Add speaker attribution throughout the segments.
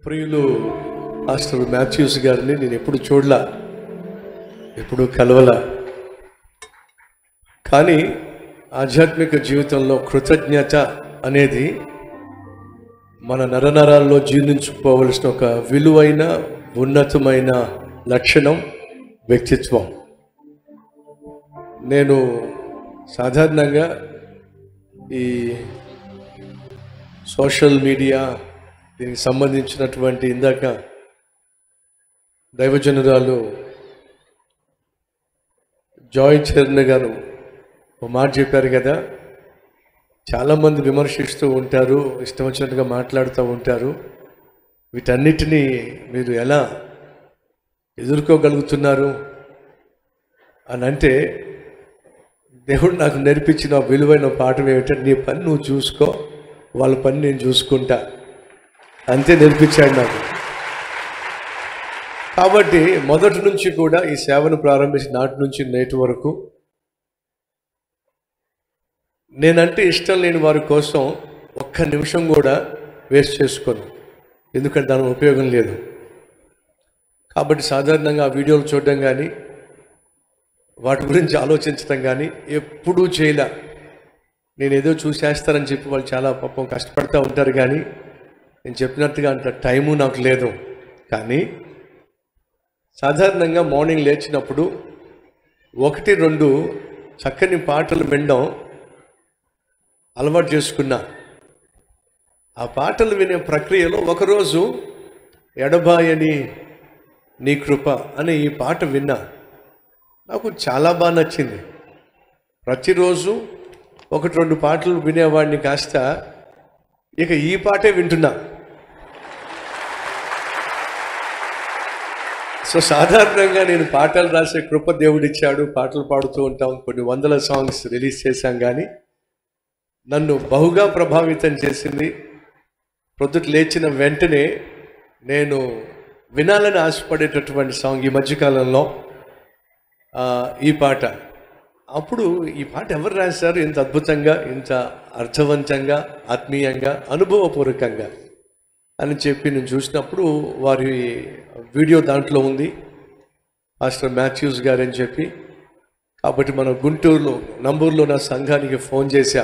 Speaker 1: ప్రియులు master Mathews గారిని నేను ఎప్పుడు చూడలా, ఎప్పుడు కలవలా. కానీ ఆధ్యాత్మిక జీవితంలో కృతజ్ఞత అనేది మన నరనరాల్లో జీర్ణించుకోవలసిన ఒక విలువైన ఉన్నతమైన లక్షణం, వ్యక్తిత్వం. నేను సాధారణంగా ఈ సోషల్ మీడియా దీనికి సంబంధించినటువంటి ఇందాక దైవజనురాలు జాయ్ చరణ్ గారు ఒక మాట చెప్పారు కదా, చాలామంది విమర్శిస్తూ ఉంటారు, ఇష్టం వచ్చినట్టుగా మాట్లాడుతూ ఉంటారు. వీటన్నిటినీ మీరు ఎలా ఎదుర్కోగలుగుతున్నారు అని అంటే, దేవుడు నాకు నేర్పించిన విలువైన పాఠం ఏమిటంటే, నీ పని నువ్వు చూసుకో, వాళ్ళ పని నేను చూసుకుంటా, అంతే నేర్పించాడు నాకు. కాబట్టి మొదటి నుంచి కూడా ఈ సేవను ప్రారంభించిన నాటి నుంచి నేటి వరకు నేనంటే ఇష్టం లేని వారి కోసం ఒక్క నిమిషం కూడా వేస్ట్ చేసుకోను, ఎందుకంటే దాని ఉపయోగం లేదు. కాబట్టి సాధారణంగా ఆ వీడియోలు చూడడం కానీ వాటి గురించి ఆలోచించడం కానీ ఎప్పుడూ చేయలే. నేను ఏదో చూసేస్తానని చెప్పి వాళ్ళు చాలా పాపం కష్టపడుతూ ఉంటారు, కానీ నేను చెప్పినట్టుగా అంత టైము నాకు లేదు. కానీ సాధారణంగా మార్నింగ్ లేచినప్పుడు 1-2 చక్కని పాటలు వినడం అలవాటు చేసుకున్నా. ఆ పాటలు వినే ప్రక్రియలో ఒకరోజు ఎడబాయని నీ కృప అనే ఈ పాట విన్నా. నాకు చాలా బాగా నచ్చింది. ప్రతిరోజు 1-2 పాటలు వినేవాడిని కాస్త ఇక ఈ పాటే వింటున్నా. సో సాధారణంగా నేను పాటలు రాసే కృప దేవుడిచ్చాడు, పాటలు పాడుతూ ఉంటాం, కొన్ని వందల సాంగ్స్ రిలీజ్ చేశాం. కానీ నన్ను బహుగా ప్రభావితం చేసింది, ప్రొద్దుట లేచిన వెంటనే నేను వినాలని ఆశపడేటటువంటి సాంగ్ ఈ మధ్యకాలంలో ఈ పాట. అప్పుడు ఈ పాట ఎవరు రాశారు ఇంత అద్భుతంగా, ఇంత అర్థవంతంగా, ఆత్మీయంగా, అనుభవపూర్వకంగా అని చెప్పి నేను చూసినప్పుడు వారి వీడియో దాంట్లో ఉంది, మాస్టర్ మాథ్యూస్ గారు అని చెప్పి. కాబట్టి మన గుంటూరులో నంబూరులో నా సంఘానికి ఫోన్ చేసి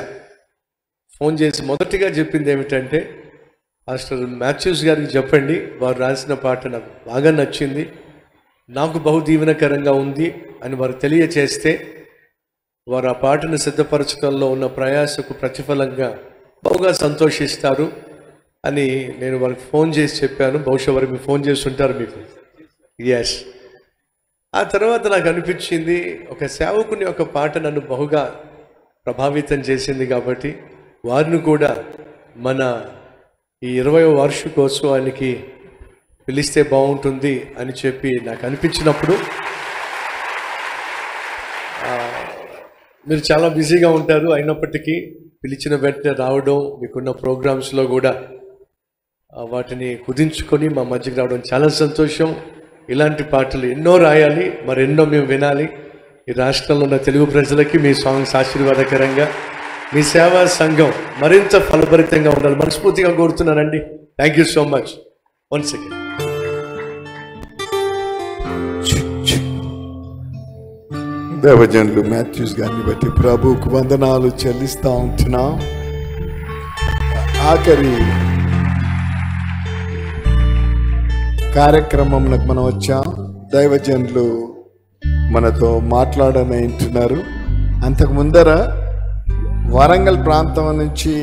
Speaker 1: మొదటిగా చెప్పింది ఏమిటంటే, మాస్టర్ మాథ్యూస్ గారికి చెప్పండి, వారు రాసిన పాట నాకు బాగా నచ్చింది, నాకు బహు దీవెనకరంగా ఉంది అని వారు తెలియచేస్తే, వారు ఆ పాటను సిద్ధపరచడంలో ఉన్న ప్రయాసకు ప్రతిఫలంగా బహుగా సంతోషిస్తారు అని నేను వారికి ఫోన్ చేసి చెప్పాను. బహుశా వారికి ఫోన్ చేసి ఉంటారు మీకు. ఎస్. ఆ తర్వాత నాకు అనిపించింది, ఒక సేవకుని ఒక పాట నన్ను బహుగా ప్రభావితం చేసింది కాబట్టి వారిని కూడా మన ఈ 20వ వార్షికోత్సవానికి పిలిస్తే బాగుంటుంది అని చెప్పి నాకు అనిపించినప్పుడు, మీరు చాలా బిజీగా ఉంటారు, అయినప్పటికీ పిలిచిన వెంటనే రావడం, మీకున్న ప్రోగ్రామ్స్లో కూడా వాటిని కుదించుకొని మా మధ్యకి రావడం చాలా సంతోషం. ఇలాంటి పాటలు ఎన్నో రాయాలి, మరెన్నో మేము వినాలి. ఈ రాష్ట్రంలో ఉన్న తెలుగు ప్రజలకి మీ సాంగ్స్ ఆశీర్వాదకరంగా, మీ సేవా సంఘం మరింత ఫలభరితంగా ఉండాలి మనస్ఫూర్తిగా కోరుతున్నానండి. Thank you so much once again.
Speaker 2: దేవజనులు మాథ్యూస్ గారిని బట్టి ప్రభువుకు వందనాలు చెల్లిస్తూ ఉంటున్నాం. ఆఖరి కార్యక్రమంలోకి మనం వచ్చాం. దైవజనులు మనతో మాట్లాడని అంటున్నారు. అంతకు ముందర వరంగల్ ప్రాంతం నుంచి